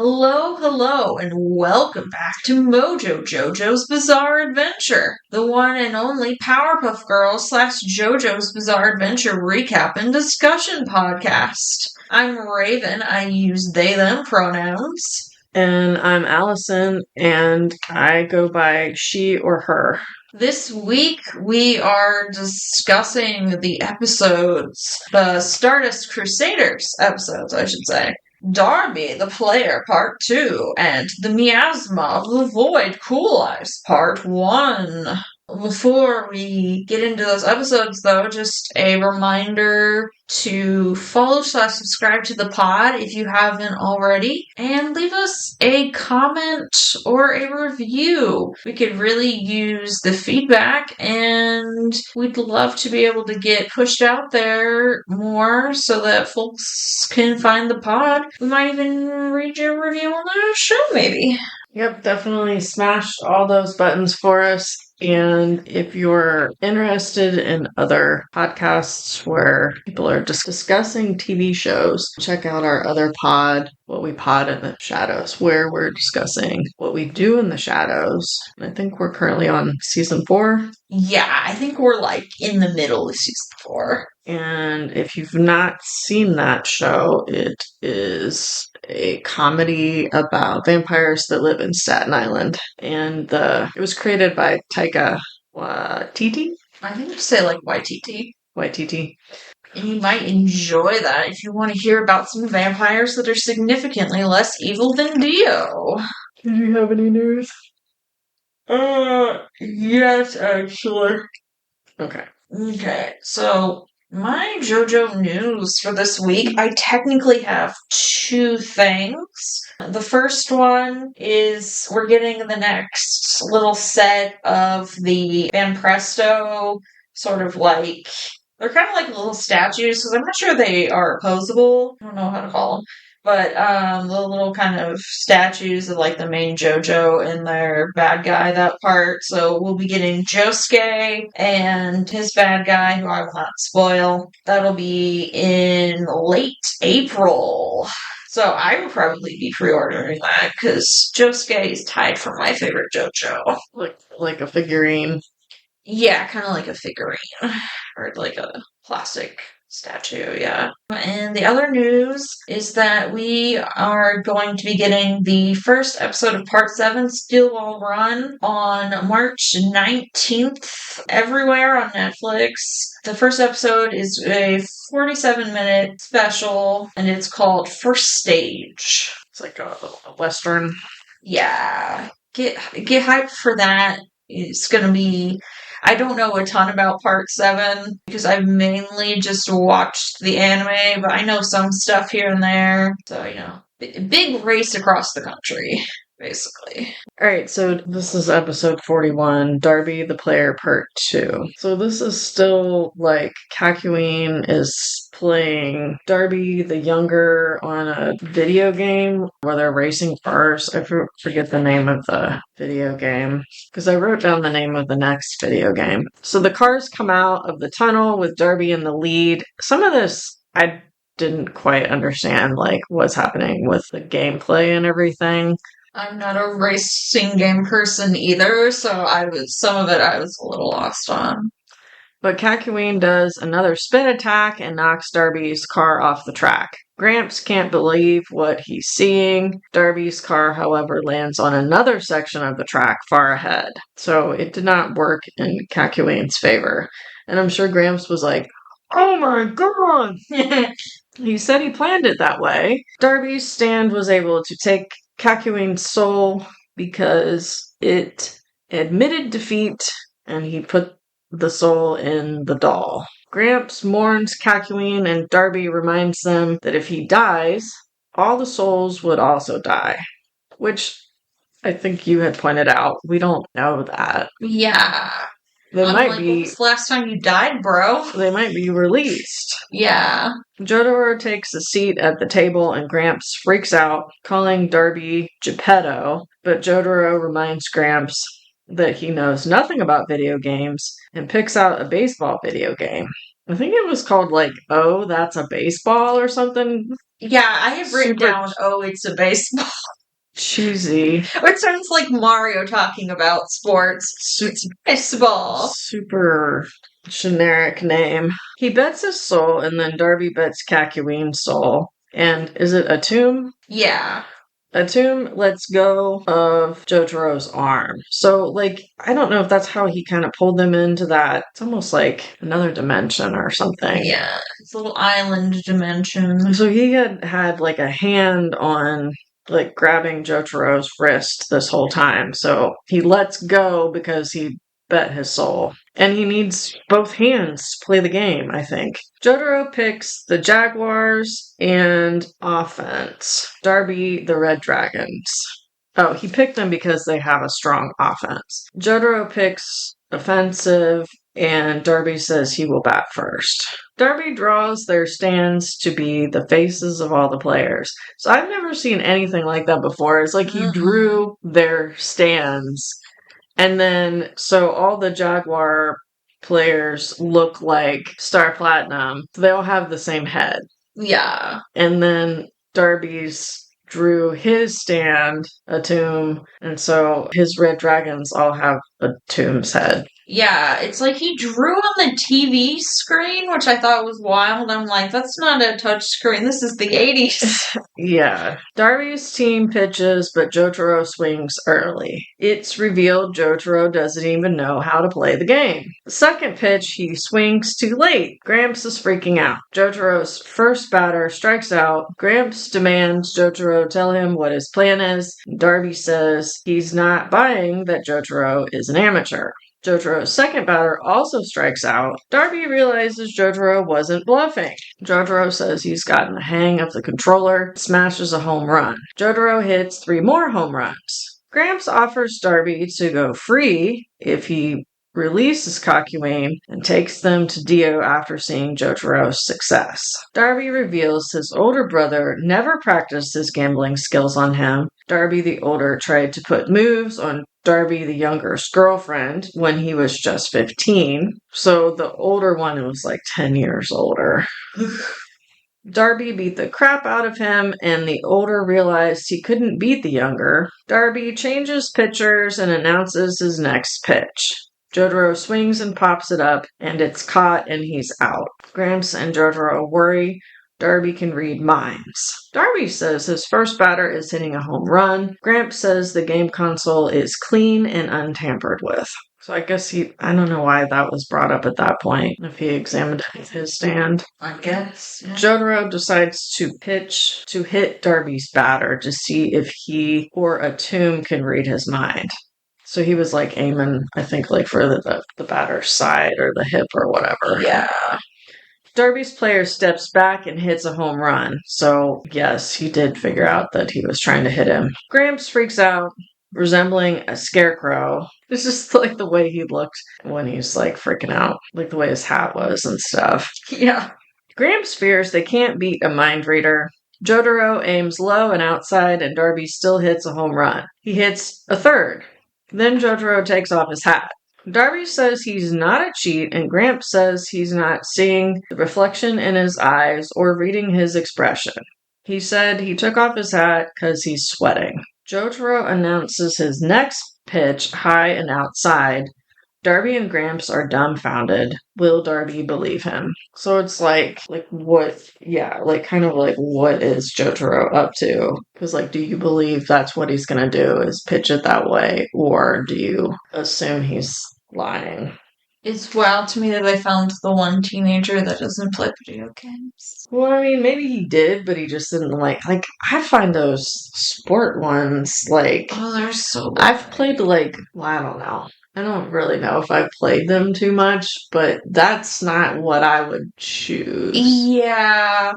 Hello, and welcome back to MoJo, JoJo's Bizarre Adventure, the one and only Powerpuff Girls / JoJo's Bizarre Adventure recap and discussion podcast. I'm Raven, I use they, them pronouns. And I'm Alison, and I go by she or her. This week we are discussing the episodes, the Stardust Crusaders episodes, I should say. Darby the Player Part 2 and the Miasma of the Void Cool Eyes Part 1. Before we get into those episodes, though, just a reminder to follow/subscribe to the pod if you haven't already, and leave us a comment or a review. We could really use the feedback, and we'd love to be able to get pushed out there more so that folks can find the pod. We might even read your review on the show, maybe. Yep, definitely smash all those buttons for us. And if you're interested in other podcasts where people are just discussing TV shows, check out our other pod, What We Pod in the Shadows, where we're discussing what we do in the shadows. I think we're currently on season 4. Yeah, I think we're in the middle of season 4. And if you've not seen that show, it is a comedy about vampires that live in Staten Island. And it was created by Taika Waititi? I think you say YTT. YTT. And you might enjoy that if you want to hear about some vampires that are significantly less evil than Dio. Did you have any news? Yes, actually. Okay, so my JoJo news for this week, I technically have 2 things. The first one is we're getting the next little set of the Van Presto, sort of they're kind of like little statues, because I'm not sure they are opposable. I don't know how to call them. But the little kind of statues of the main JoJo and their bad guy, that part. So we'll be getting Josuke and his bad guy, who I will not spoil. That'll be in late April. So I will probably be pre-ordering that because Josuke is tied for my favorite JoJo. Like a figurine. Yeah, kind of like a figurine. Or like a plastic statue, yeah. And the other news is that we are going to be getting the first episode of Part 7, Steel Ball Run, on March 19th, everywhere on Netflix. The first episode is a 47-minute special, and it's called First Stage. It's like a Western. Yeah. Get hyped for that. It's going to be... I don't know a ton about Part 7 because I've mainly just watched the anime, but I know some stuff here and there. So, big race across the country, basically. Alright, so this is episode 41, Darby the Player Part 2. So this is still Kakyoin is playing Darby the Younger on a video game where they're racing cars. I forget the name of the video game because I wrote down the name of the next video game. So the cars come out of the tunnel with Darby in the lead. Some of this I didn't quite understand, what's happening with the gameplay and everything. I'm not a racing game person either, so some of it I was a little lost on. But Kakyoin does another spin attack and knocks Darby's car off the track. Gramps can't believe what he's seeing. Darby's car, however, lands on another section of the track far ahead. So it did not work in Kakyoin's favor. And I'm sure Gramps was like, "Oh my god!" He said he planned it that way. Darby's stand was able to take Kakyoin's soul because it admitted defeat and he put the soul in the doll. Gramps mourns Kakyoin and Darby reminds them that if he dies, all the souls would also die. Which I think you had pointed out. We don't know that. Yeah. They might be. When was the last time you died, bro? They might be released. Yeah. Jotaro takes a seat at the table and Gramps freaks out, calling Darby Geppetto, but Jotaro reminds Gramps that he knows nothing about video games and picks out a baseball video game. I think it was called like, oh, that's a baseball or something. Yeah, I have written Super down, oh, it's a baseball. cheesy. Which sounds like Mario talking about sports. It's baseball. Super generic name. He bets his soul, and then Darby bets Kakyoin's soul. And is it a tomb? Yeah. A tomb lets go of Jotaro's arm. So, like, I don't know if that's how he kind of pulled them into that. It's almost like another dimension or something. Yeah, it's a little island dimension. So he had like a hand on like grabbing Jotaro's wrist this whole time. So he lets go because he bet his soul. And he needs both hands to play the game, I think. Jotaro picks the Jaguars and offense. Darby, the Red Dragons. Oh, he picked them because they have a strong offense. Jotaro picks offensive, and Darby says he will bat first. Darby draws their stands to be the faces of all the players. So I've never seen anything like that before. It's like he drew their stands, and then so all the Jaguar players look like Star Platinum. They all have the same head. Yeah. And then Darby's drew his stand, a tomb, and so his red dragons all have a tomb's head. Yeah, it's like he drew on the TV screen, which I thought was wild. I'm like, that's not a touch screen. This is the 80s. Yeah. Darby's team pitches, but Jotaro swings early. It's revealed Jotaro doesn't even know how to play the game. The second pitch, he swings too late. Gramps is freaking out. Jotaro's first batter strikes out. Gramps demands Jotaro tell him what his plan is. Darby says he's not buying that Jotaro is an amateur. Jotaro's second batter also strikes out. Darby realizes Jotaro wasn't bluffing. Jotaro says he's gotten the hang of the controller, smashes a home run. Jotaro hits 3 more home runs. Gramps offers Darby to go free if he releases Kakyoin and takes them to Dio after seeing Jotaro's success. Darby reveals his older brother never practiced his gambling skills on him. Darby the older tried to put moves on Darby the younger's girlfriend when he was just 15. So the older one was like 10 years older. Darby beat the crap out of him, and the older realized he couldn't beat the younger. Darby changes pitchers and announces his next pitch. Jotaro swings and pops it up, and it's caught, and he's out. Gramps and Jotaro worry Darby can read minds. Darby says his first batter is hitting a home run. Gramps says the game console is clean and untampered with. So I guess I don't know why that was brought up at that point, if he examined his stand. I guess. Yeah. Jotaro decides to pitch to hit Darby's batter to see if he or a tomb can read his mind. So he was like aiming, I think, like for the batter's side or the hip or whatever. Yeah. Darby's player steps back and hits a home run. So yes, he did figure out that he was trying to hit him. Gramps freaks out, resembling a scarecrow. It's just like the way he looked when he's like freaking out, like the way his hat was and stuff. Yeah. Gramps fears they can't beat a mind reader. Jotaro aims low and outside, and Darby still hits a home run. He hits a third. Then Jotaro takes off his hat. Darby says he's not a cheat, and Gramps says he's not seeing the reflection in his eyes or reading his expression. He said he took off his hat because he's sweating. Jotaro announces his next pitch high and outside. Darby and Gramps are dumbfounded. Will Darby believe him? So it's like what, yeah, like kind of like what is Jotaro up to? Because like, do you believe that's what he's gonna do is pitch it that way? Or do you assume he's lying? It's wild to me that they found the one teenager that doesn't play video games. Well, I mean, maybe he did, but he just didn't like I find those sport ones like, oh, they're so good. I've played like, well, I don't know. I don't really know if I've played them too much, but that's not what I would choose. Yeah.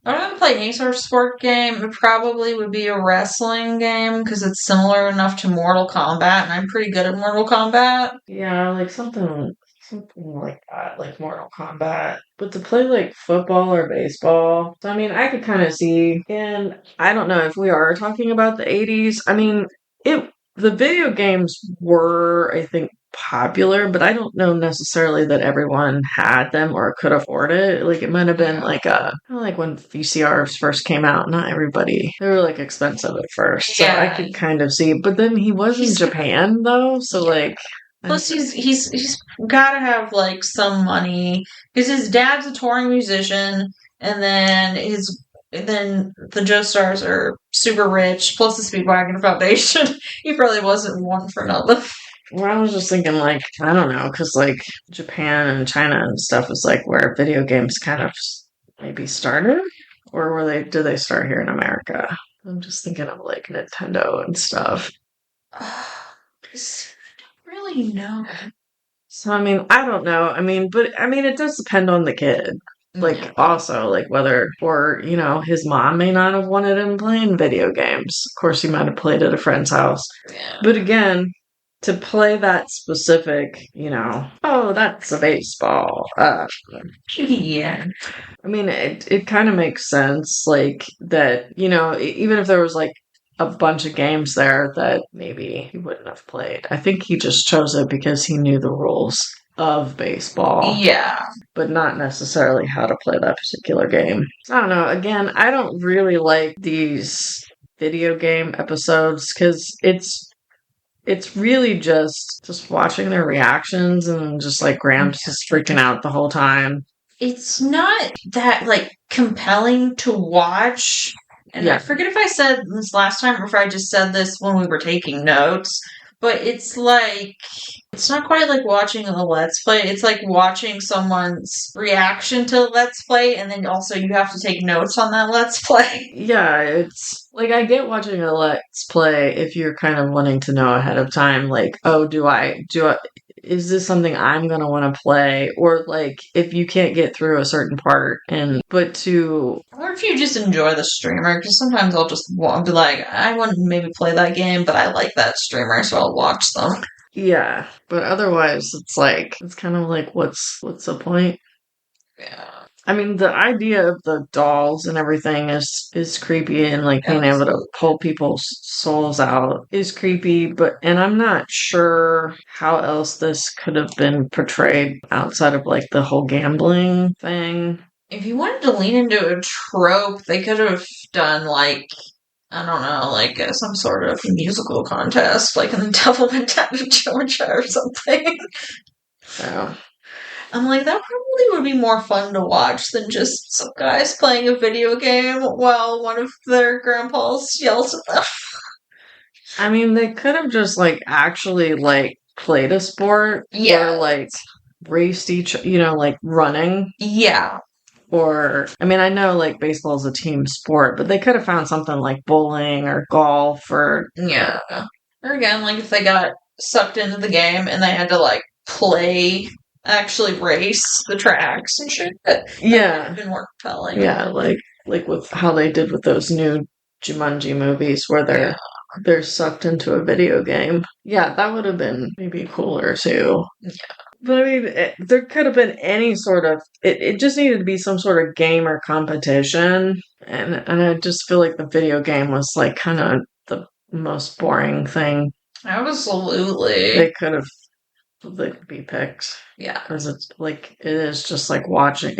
I don't play any sort of sport game. It probably would be a wrestling game because it's similar enough to Mortal Kombat, and I'm pretty good at Mortal Kombat. Yeah, like something like that, like Mortal Kombat. But to play like football or baseball, so I mean, I could kind of see, and I don't know if we are talking about the 80s. I mean, the video games were, I think, popular, but I don't know necessarily that everyone had them or could afford it. Like, it might have been like kind of like when VCRs first came out, not everybody, they were like expensive at first. So I could kind of see, but then he was in Japan though, so like. Plus, he's got to have like some money because his dad's a touring musician, and then the Joestars are super rich. Plus, the Speedwagon Foundation, he probably wasn't one for nothing. Well, I was just thinking, like, I don't know, because like Japan and China and stuff is like where video games kind of maybe started, or did they start here in America? I'm just thinking of like Nintendo and stuff. Really know. So, I mean, I don't know. I mean, but I mean, it does depend on the kid. Like, also, like, whether, or, his mom may not have wanted him playing video games. Of course, he might have played at a friend's house. Yeah. But again, to play that specific, oh, that's a baseball. Yeah. I mean, it kind of makes sense, like, that, even if there was, like, a bunch of games there that maybe he wouldn't have played. I think he just chose it because he knew the rules of baseball. Yeah. But not necessarily how to play that particular game. I don't know. Again, I don't really like these video game episodes because it's really just watching their reactions and just like Gramps is freaking out the whole time. It's not that like compelling to watch. And I forget if I said this last time or if I just said this when we were taking notes, but it's like, it's not quite like watching a Let's Play. It's like watching someone's reaction to Let's Play, and then also you have to take notes on that Let's Play. Yeah, it's like I get watching a Let's Play if you're kind of wanting to know ahead of time, like, oh, is this something I'm gonna want to play? Or like if you can't get through a certain part, or if you just enjoy the streamer, because sometimes I'll just be like, I wouldn't maybe play that game, but I like that streamer, so I'll watch them. Yeah, but otherwise it's kind of like what's the point? Yeah. I mean, the idea of the dolls and everything is creepy, and like being able to pull people's souls out is creepy, and I'm not sure how else this could have been portrayed outside of like the whole gambling thing. If you wanted to lean into a trope, they could have done like, I don't know, like some sort of musical contest, like in the Devil Went Down to Georgia or something. Yeah. I'm like, that probably would be more fun to watch than just some guys playing a video game while one of their grandpas yells at them. I mean, they could have just like actually like played a sport or like raced like running. Yeah. Or, I mean, I know like baseball is a team sport, but they could have found something like bowling or golf or. Yeah. Or again, like if they got sucked into the game and they had to like actually race the tracks and shit. That would have been more compelling. Yeah, like with how they did with those new Jumanji movies where they're sucked into a video game. Yeah, that would have been maybe cooler too. Yeah. But I mean, there could have been any sort of. It just needed to be some sort of game or competition, and I just feel like the video game was like kind of the most boring thing. Absolutely. They could have be picked. Yeah, because it's like it is just like watching.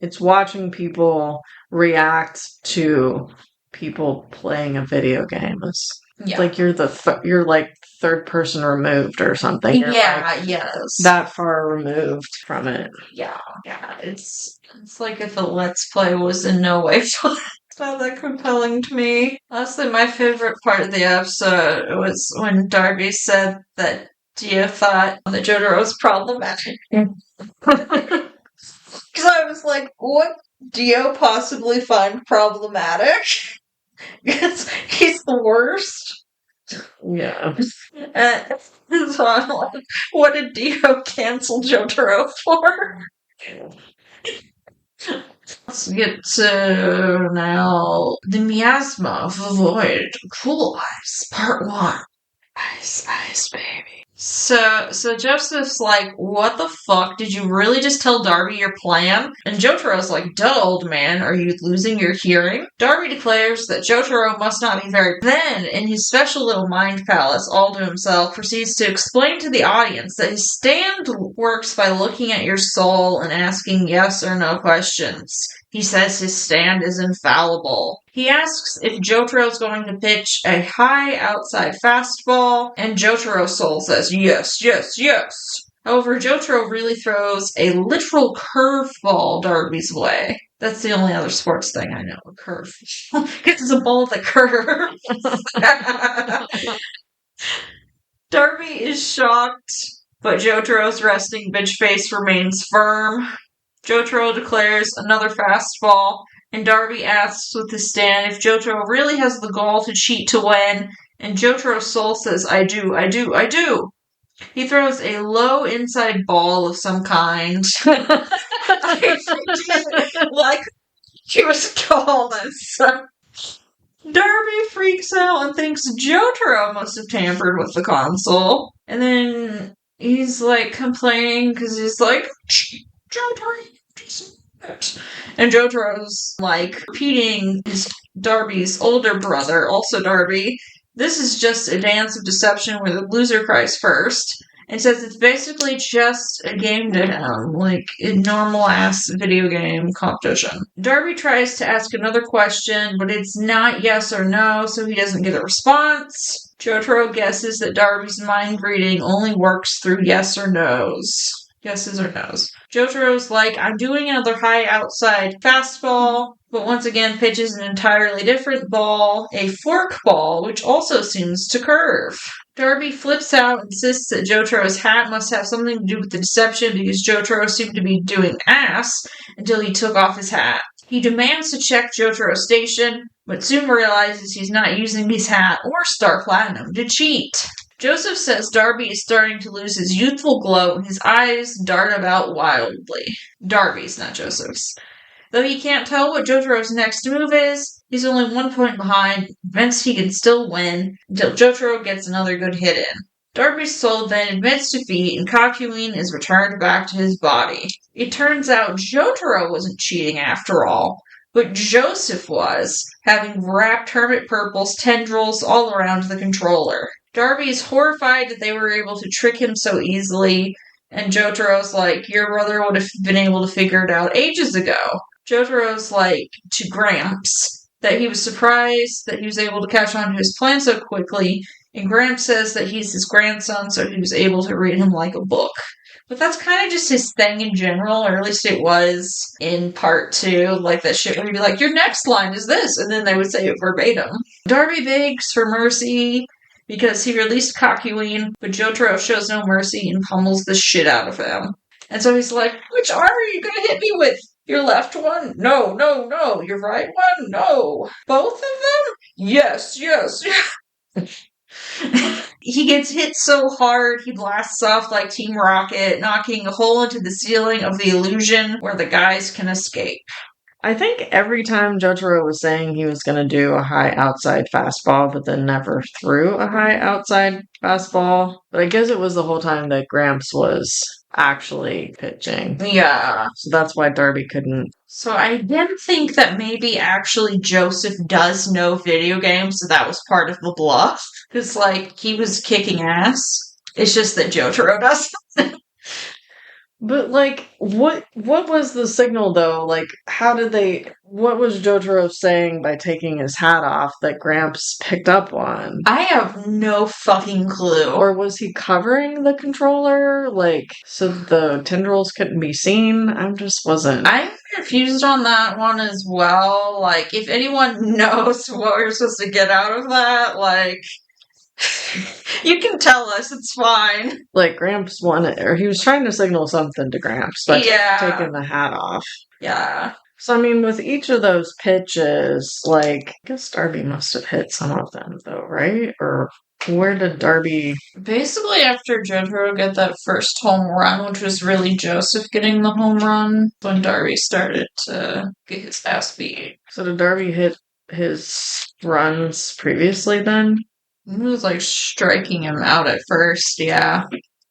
It's watching people react to people playing a video game. It's like you're like third person removed or something. You're yes. That far removed from it. Yeah. It's like if a Let's Play was in no way fun. It's not that compelling to me. Honestly, my favorite part of the episode was when Darby said that Dio thought that JoJo was problematic. Because I was like, what Dio possibly find problematic? Because he's the worst. Yeah. So I'm like, what did Dio cancel Jotaro for? Let's get to now the Miasma of the Void. Cool Eyes, Part 1. Ice, baby. So Joseph's like, what the fuck? Did you really just tell Darby your plan? And Jotaro's like, duh, old man, are you losing your hearing? Darby declares that Jotaro must not be very. Then, in his special little mind palace, all to himself, proceeds to explain to the audience that his stand works by looking at your soul and asking yes or no questions. He says his stand is infallible. He asks if Jotaro's going to pitch a high outside fastball, and Jotaro's soul says yes, yes, yes. However, Jotaro really throws a literal curveball Darby's way. That's the only other sports thing I know, a curve. Because it's a ball that curves. Darby is shocked, but Jotaro's resting bitch face remains firm. Jotaro declares another fastball, and Darby asks with his stand if Jotaro really has the gall to cheat to win, and Jotaro's soul says, I do, I do, I do. He throws a low inside ball of some kind. Like he was called this. Darby freaks out and thinks Jotaro must have tampered with the console. And then he's like complaining because he's like, Jotaro. And Jotaro's like repeating his Darby's older brother, also Darby. This is just a dance of deception where the loser cries first. And says it's basically just a game to him, like a normal ass video game competition. Darby tries to ask another question, but it's not yes or no, so he doesn't get a response. Jotaro guesses that Darby's mind reading only works through yes or no's. Yeses or no's. Jotaro's like, I'm doing another high outside fastball, but once again pitches an entirely different ball, a fork ball, which also seems to curve. Darby flips out and insists that Jotaro's hat must have something to do with the deception because Jotaro seemed to be doing ass until he took off his hat. He demands to check Jotaro's station, but soon realizes he's not using his hat or Star Platinum to cheat. Joseph says Darby is starting to lose his youthful glow and his eyes dart about wildly. Darby's, not Joseph's. Though he can't tell what Jotaro's next move is, he's only 1 point behind, convinced he can still win until Jotaro gets another good hit in. Darby's soul then admits defeat and Kakyoin is returned back to his body. It turns out Jotaro wasn't cheating after all, but Joseph was, having wrapped Hermit Purple's tendrils all around the controller. Darby is horrified that they were able to trick him so easily, and Jotaro's like, your brother would have been able to figure it out ages ago. Jotaro's like, to Gramps, that he was surprised that he was able to catch on to his plan so quickly, and Gramps says that he's his grandson, so he was able to read him like a book. But that's kind of just his thing in general, or at least it was in part 2, like that shit where he'd be like, your next line is this, and then they would say it verbatim. Darby begs for mercy because he released Kakyoin, but Jotaro shows no mercy and pummels the shit out of him. And so he's like, which arm are you gonna hit me with? Your left one? No, no, no. Your right one? No. Both of them? Yes, yes, yes. He gets hit so hard, he blasts off like Team Rocket, knocking a hole into the ceiling of the illusion where the guys can escape. I think every time Jotaro was saying he was going to do a high outside fastball, but then never threw a high outside fastball. But I guess it was the whole time that Gramps was actually pitching. Yeah. So that's why Darby couldn't. So I did think that maybe actually Joseph does know video games, so that was part of the bluff. Because, like, he was kicking ass. It's just that Jotaro doesn't. But, like, what was the signal, though? Like, what was Jotaro saying by taking his hat off that Gramps picked up on? I have no fucking clue. Or was he covering the controller, like, so the tendrils couldn't be seen? I just wasn't. I'm confused on that one as well. Like, if anyone knows what we're supposed to get out of that, like... You can tell us, it's fine. Like, Gramps wanted, or he was trying to signal something to Gramps by taking the hat off. Yeah. So, I mean, with each of those pitches, like, I guess Darby must have hit some of them, though, right? Or where did Darby... Basically, after Jotaro got that first home run, which was really Joseph getting the home run, when Darby started to get his ass beat. So did Darby hit his runs previously, then? He was like striking him out at first, yeah.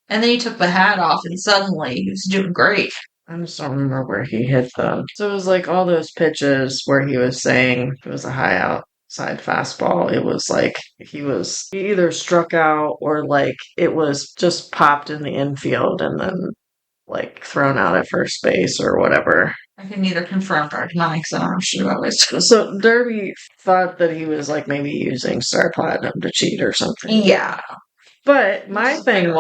And then he took the hat off and suddenly he was doing great. I just don't remember where he hit them. So it was like all those pitches where he was saying it was a high outside fastball. It was like he either struck out or like it was just popped in the infield and then like thrown out at first base or whatever. I can neither confirm or deny because I don't know shit about it. So Derby thought that he was like maybe using Star Platinum to cheat or something. Yeah. But my thing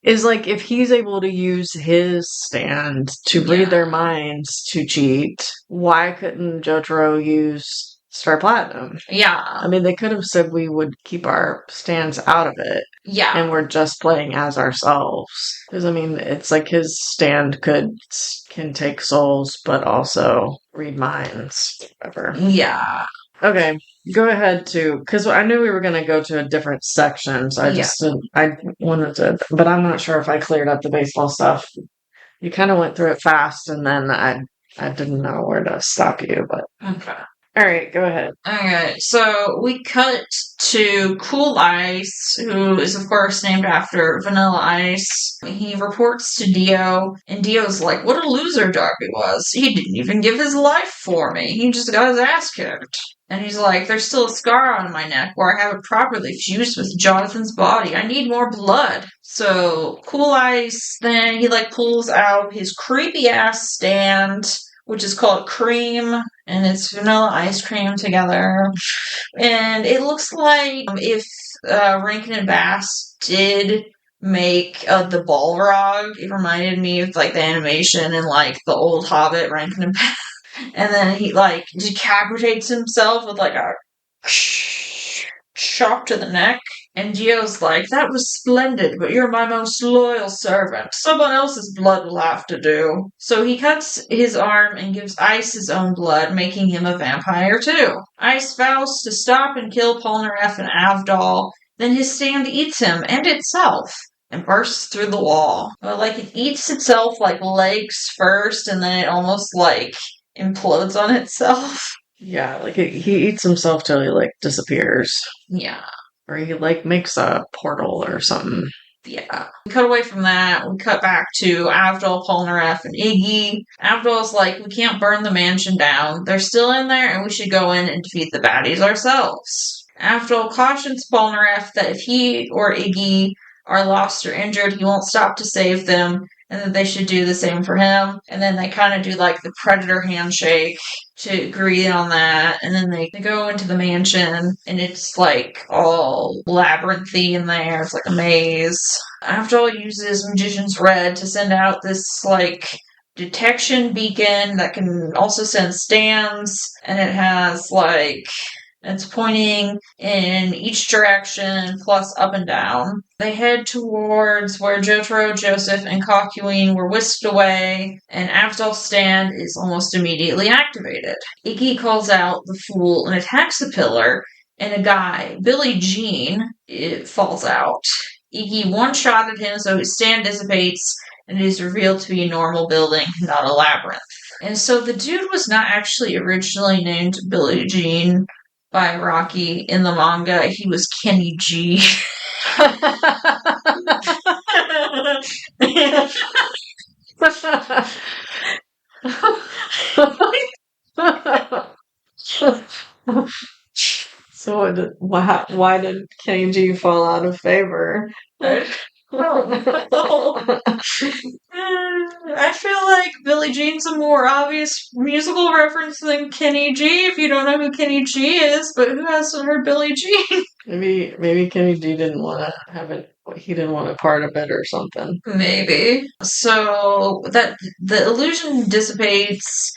is like if he's able to use his stand to read their minds to cheat, why couldn't Jotaro use Star Platinum? Yeah. I mean, they could have said we would keep our stands out of it. Yeah. And we're just playing as ourselves. Because, I mean, it's like his stand can take souls, but also read minds. Whatever. Yeah. Okay, go ahead to, because I knew we were going to go to a different section, so I wanted to, but I'm not sure if I cleared up the baseball stuff. You kind of went through it fast, and then I didn't know where to stop you, but. Okay. All right, go ahead. Okay, so we cut to Cool Ice, who is, of course, named after Vanilla Ice. He reports to Dio, and Dio's like, what a loser Darby was. He didn't even give his life for me. He just got his ass kicked. And he's like, there's still a scar on my neck where I haven't properly fused with Jonathan's body. I need more blood. So Cool Ice, then he pulls out his creepy ass stand, which is called Cream, and it's vanilla ice cream together. And it looks like if Rankin and Bass did make the Balrog, it reminded me of the animation in the old Hobbit, Rankin and Bass. And then he decapitates himself with a chop to the neck. And Gio's like, that was splendid, but you're my most loyal servant. Someone else's blood will have to do. So he cuts his arm and gives Ice his own blood, making him a vampire too. Ice vows to stop and kill Polnareff and Avdol. Then his stand eats him and itself and bursts through the wall. Well, it eats itself legs first, and then it almost implodes on itself. Yeah, he eats himself till he disappears. Yeah. Or he makes a portal or something. Yeah. We cut away from that. We cut back to Avdol, Polnareff, and Iggy. Avdol's like, we can't burn the mansion down. They're still in there, and we should go in and defeat the baddies ourselves. Avdol cautions Polnareff that if he or Iggy are lost or injured, he won't stop to save them, and that they should do the same for him. And then they kind of do the predator handshake to agree on that. And then they go into the mansion, and it's all labyrinthy in there. It's a maze. Avdol uses Magician's Red to send out this detection beacon that can also send stands, and it has it's pointing in each direction, plus up and down. They head towards where Jotaro, Joseph, and Kakyoin were whisked away, and Avdol's stand is almost immediately activated. Iggy calls out the fool and attacks the pillar, and a guy, Billie Jean, falls out. Iggy one-shotted him, so his stand dissipates, and it is revealed to be a normal building, not a labyrinth. And so the dude was not actually originally named Billie Jean by Rocky in the manga. He was Kenny G. So why did Kenny G fall out of favor? I feel like Billie Jean's a more obvious musical reference than Kenny G, if you don't know who Kenny G is, but who hasn't heard Billie Jean? Maybe Kenny G didn't want to have it, he didn't want a part of it or something. Maybe. So that the illusion dissipates,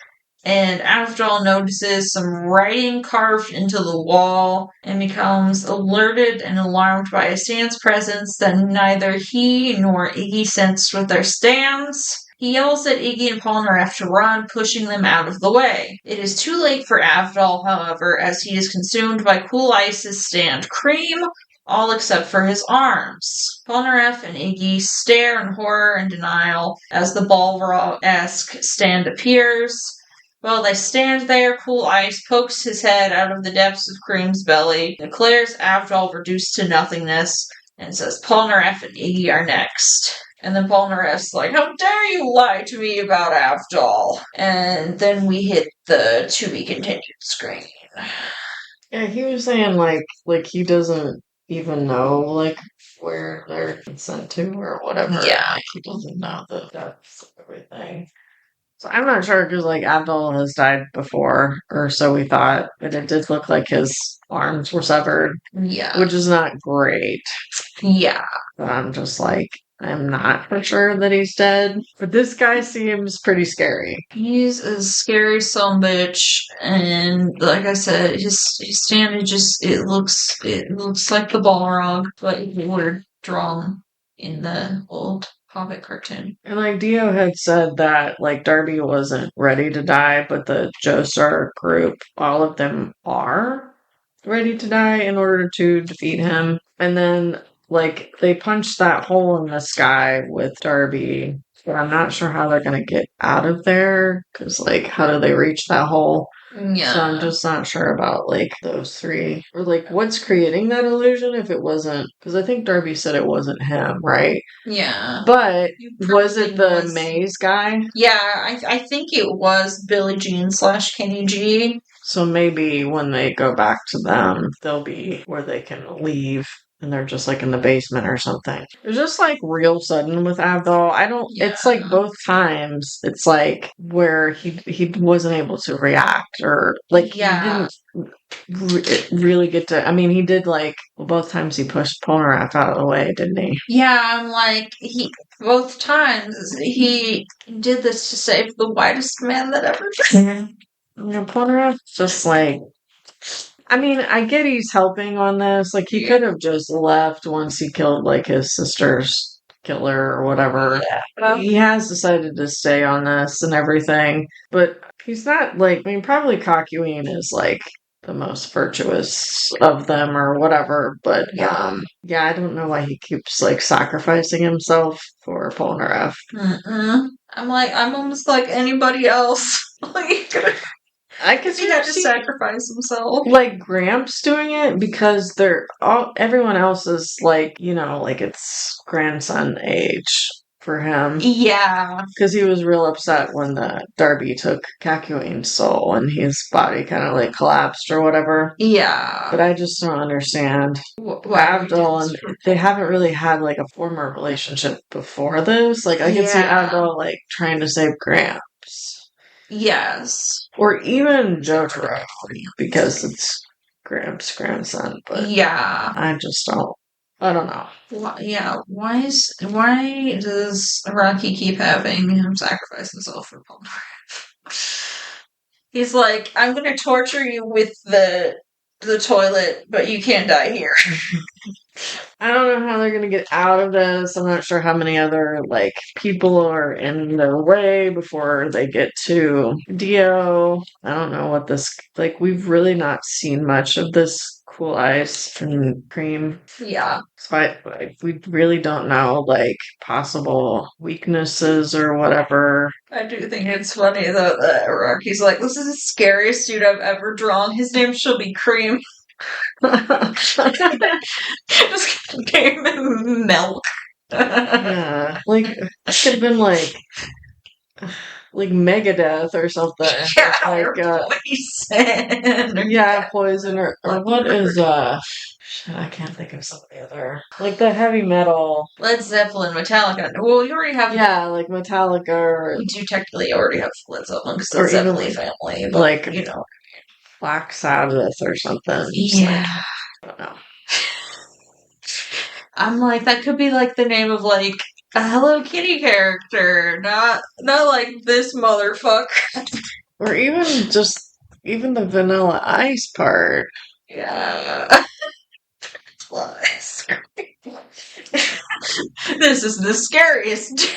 and Avdol notices some writing carved into the wall and becomes alerted and alarmed by a stand's presence that neither he nor Iggy sensed with their stands. He yells at Iggy and Polnareff to run, pushing them out of the way. It is too late for Avdol, however, as he is consumed by Cool Ice's stand Cream, all except for his arms. Polnareff and Iggy stare in horror and denial as the Balrog-esque stand appears. Well, they stand there. Cool Ice pokes his head out of the depths of Cream's belly, declares Avdol reduced to nothingness, and says Polnareff and Iggy are next. And then Polnareff's like, how dare you lie to me about Avdol? And then we hit the to be continued screen. Yeah, he was saying like he doesn't even know like where they're sent to or whatever. Yeah. Like he doesn't know the depths of everything. So I'm not sure because like Abdul has died before, or so we thought, but it did look like his arms were severed, Yeah. which is not great. Yeah. But I'm just like, I'm not for sure that he's dead. But this guy seems pretty scary. He's a scary sumbitch, and like I said, his standing just it looks like the Balrog, but it were drawn in the old Hobbit cartoon. And like Dio had said that like Darby wasn't ready to die, but the Joestar group, all of them are ready to die in order to defeat him. And then like they punched that hole in the sky with Darby, but I'm not sure how they're gonna get out of there because like how do they reach that hole? Yeah. So I'm just not sure about like those three or like what's creating that illusion if it wasn't because I think Darby said it wasn't him, right? Yeah. But was it the was. maze guy? Yeah, I think it was Billie Jean / Kenny G. So maybe when they go back to them, they'll be where they can leave and they're just like in the basement or something. It was just like real sudden with Abdul. I don't it's like both times it's like where he wasn't able to react or like he didn't really get to I mean he did like both times he pushed Polnareff out of the way, didn't he? Yeah, I'm like he both times he did this to save the whitest man that ever lived. Polnareff just like I mean, I get he's helping on this. Like, he could have just left once he killed, like, his sister's killer or whatever. Yeah. He has decided to stay on this and everything. But he's not, like, I mean, probably Cockeween is, like, the most virtuous of them or whatever. But, yeah, I don't know why he keeps, like, sacrificing himself for Polnareff. I'm like, I'm almost like anybody else. Like... I could he had to sacrifice himself. Like Gramps doing it because everyone else is like, you know, like it's grandson age for him. Yeah. Because he was real upset when the Darby took Cacuane's soul and his body kind of like collapsed or whatever. Yeah. But I just don't understand. Abdul and they haven't really had like a former relationship before this. Like I can see Abdul like trying to save Gramps. Yes. Or even JoJo, because it's Gramps' grandson, but yeah. I don't know. Why does Rocky keep having him sacrifice himself for Polnareff? He's like, I'm gonna torture you with the toilet, but you can't die here. I don't know how they're gonna get out of this. I'm not sure how many other like people are in their way before they get to Dio. I don't know what this like. We've really not seen much of this Cool Ice and Cream. Yeah. So we really don't know like possible weaknesses or whatever. I do think it's funny though that Rocky's like, this is the scariest dude I've ever drawn. His name should be Cream. Just gave him milk. Yeah, like it could have been like Megadeth or something. Yeah, like poison. Yeah, poison or what is shit, I can't think of some of the other like the heavy metal. Led Zeppelin, Metallica. Well, you already have like Metallica. Or, we do technically already have Led Zeppelin because it's Zeppelin family, but like you know, Black Sabbath or something. Yeah. I don't know. I'm like, that could be like the name of like a Hello Kitty character, not like this motherfucker. Or even the Vanilla Ice part. Yeah. This is the scariest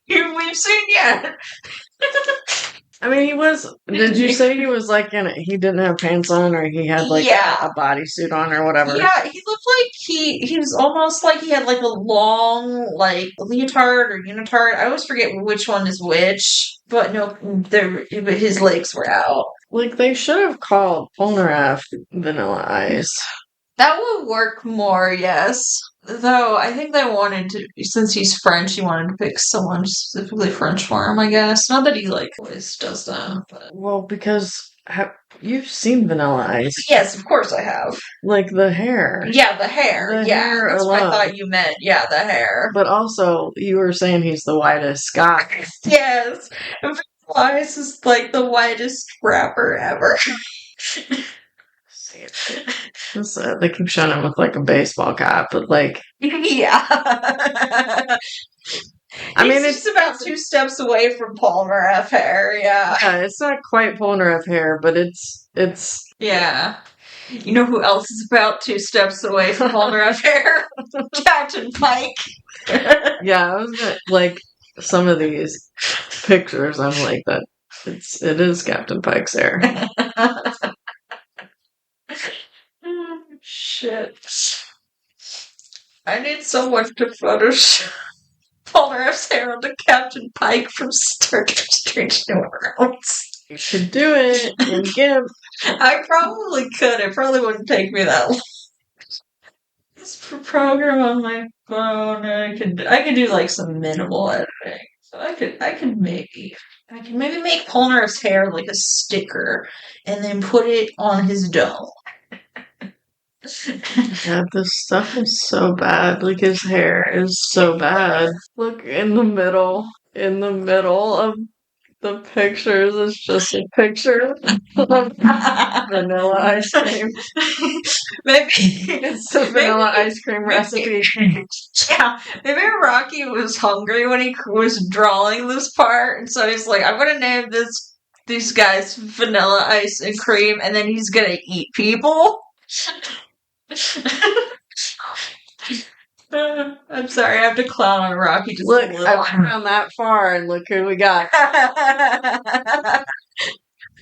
dude we've seen yet. I mean, he was. Did you say he was like he didn't have pants on, or he had like a bodysuit on, or whatever? Yeah, he looked like he was almost like he had like a long like leotard or unitard. I always forget which one is which, but no, his legs were out. Like they should have called Polnareff Vanilla Ice. That would work more, yes. Though I think they wanted to, since he's French, he wanted to pick someone specifically French for him. I guess not that he like always does that. But. Well, because you've seen Vanilla Ice. Yes, of course I have. Like the hair. Yeah, the hair. Hair that's alone. what I thought you meant. Yeah, the hair. But also, you were saying he's the whitest guy. Yes. Vanilla Ice is like the whitest rapper ever. They keep showing him with like a baseball cap, but like, yeah. I mean, it's about 2 steps away from Polnareff hair. Yeah. It's not quite Polnareff hair, but it's. Yeah. You know who else is about 2 steps away from Polnareff hair? Captain Pike. Yeah, I was gonna, like some of these pictures. I'm like that. It is Captain Pike's hair. Shit. I need someone to Photoshop Polnareff's hair onto Captain Pike from Star Trek Strange New Worlds. You should do it in GIMP. I probably could. It probably wouldn't take me that long. This program on my phone, I could do like some minimal editing. So I could maybe make Polnareff's hair like a sticker and then put it on his dome. Yeah, this stuff is so bad. Like his hair is so bad. Look in the middle of the pictures. It's just a picture of vanilla ice cream. Maybe it's a vanilla ice cream recipe. Yeah, maybe Rocky was hungry when he was drawing this part, and so he's like, "I'm gonna name these guys Vanilla Ice and Cream, and then he's gonna eat people." I'm sorry, I have to clown on Rocky just look, a little. I've gone that far, and look who we got.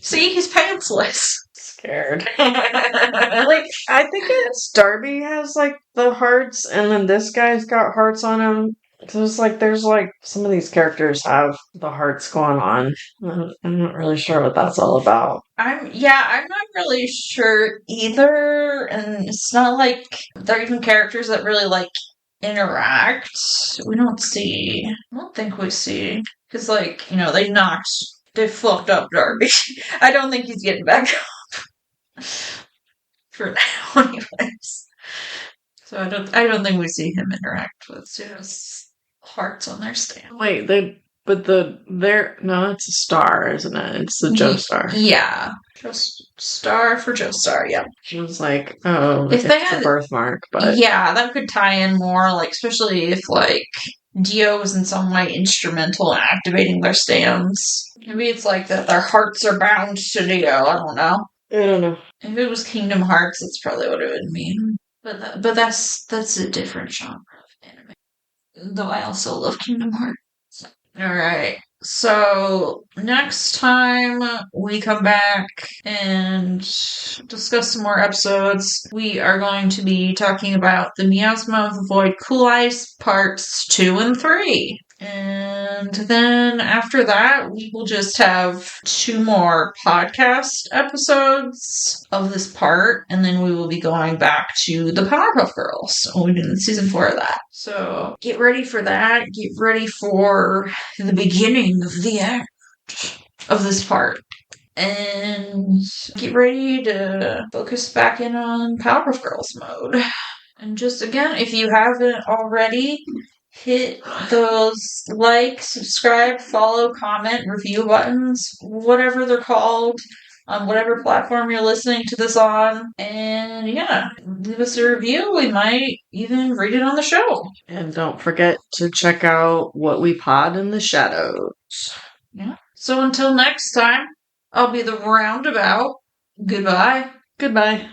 See, he's pantsless. Scared. Like, I think it's Darby has like the hearts, and then this guy's got hearts on him. So it's like there's like some of these characters have the hearts going on. I'm not really sure what that's all about. I'm not really sure either, and it's not like they're even characters that really like interact. I don't think we see, because like, they fucked up Darby. I don't think he's getting back up for now, anyways. So I don't think we see him interact with Zeus hearts on their stand. Wait, no, it's a star, isn't it? It's the Joestar. Yeah. Just star for Joestar, yeah. It was like, oh, if they had a birthmark, but yeah, that could tie in more, like, especially if like Dio was in some way instrumental in activating their stands. Maybe it's like that their hearts are bound to Dio. I don't know. If it was Kingdom Hearts, that's probably what it would mean. But that's a different genre of anime. Though I also love Kingdom Hearts. Alright, so next time we come back and discuss some more episodes, we are going to be talking about the Miasma of the Void Cool Ice parts 2 and 3. And then after that, we will just have 2 more podcast episodes of this part, and then we will be going back to the Powerpuff Girls. We'll be in season 4 of that. So get ready for that. Get ready for the beginning of the end of this part. And get ready to focus back in on Powerpuff Girls mode. And just again, if you haven't already, hit those like, subscribe, follow, comment, review buttons, whatever they're called, on whatever platform you're listening to this on. And yeah, leave us a review. We might even read it on the show. And don't forget to check out What We Pod in the Shadows. Yeah. So until next time, I'll be the roundabout. Goodbye. Goodbye.